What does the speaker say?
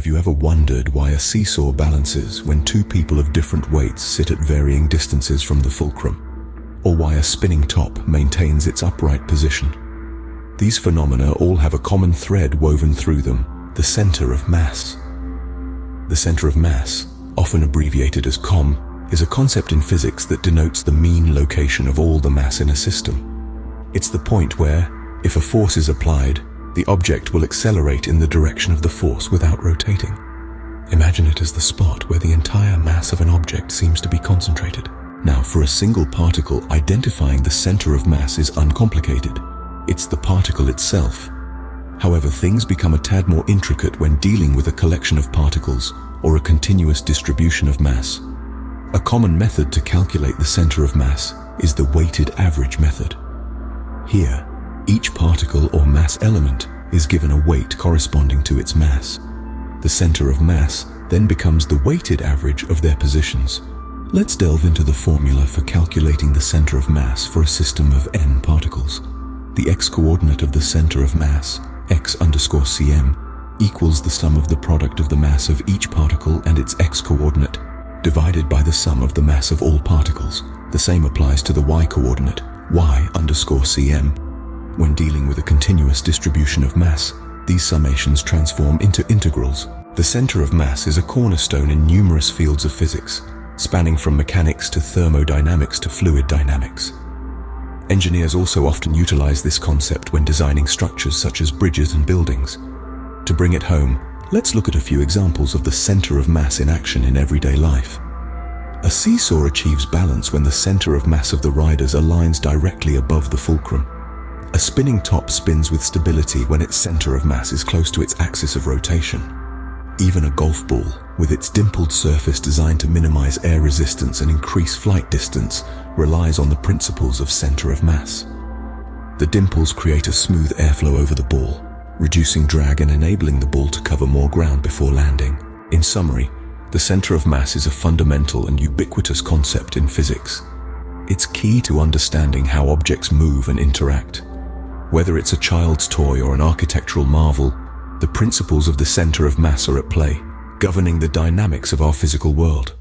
Have you ever wondered why a seesaw balances when two people of different weights sit at varying distances from the fulcrum? Or why a spinning top maintains its upright position? These phenomena all have a common thread woven through them: the center of mass. The center of mass, often abbreviated as COM, is a concept in physics that denotes the mean location of all the mass in a system. It's the point where, if a force is applied, the object will accelerate in the direction of the force without rotating. Imagine it as the spot where the entire mass of an object seems to be concentrated. Now, for a single particle, identifying the center of mass is uncomplicated. It's the particle itself. However, things become a tad more intricate when dealing with a collection of particles or a continuous distribution of mass. A common method to calculate the center of mass is the weighted average method. Here, each particle or mass element is given a weight corresponding to its mass. The center of mass then becomes the weighted average of their positions. Let's delve into the formula for calculating the center of mass for a system of n particles. The x-coordinate of the center of mass, x_cm, equals the sum of the product of the mass of each particle and its x-coordinate, divided by the sum of the mass of all particles. The same applies to the y-coordinate, y_cm. When dealing with a continuous distribution of mass, these summations transform into integrals. The center of mass is a cornerstone in numerous fields of physics, spanning from mechanics to thermodynamics to fluid dynamics. Engineers also often utilize this concept when designing structures such as bridges and buildings. To bring it home, let's look at a few examples of the center of mass in action in everyday life. A seesaw achieves balance when the center of mass of the riders aligns directly above the fulcrum. A spinning top spins with stability when its center of mass is close to its axis of rotation. Even a golf ball, with its dimpled surface designed to minimize air resistance and increase flight distance, relies on the principles of center of mass. The dimples create a smooth airflow over the ball, reducing drag and enabling the ball to cover more ground before landing. In summary, the center of mass is a fundamental and ubiquitous concept in physics. It's key to understanding how objects move and interact. Whether it's a child's toy or an architectural marvel, the principles of the center of mass are at play, governing the dynamics of our physical world.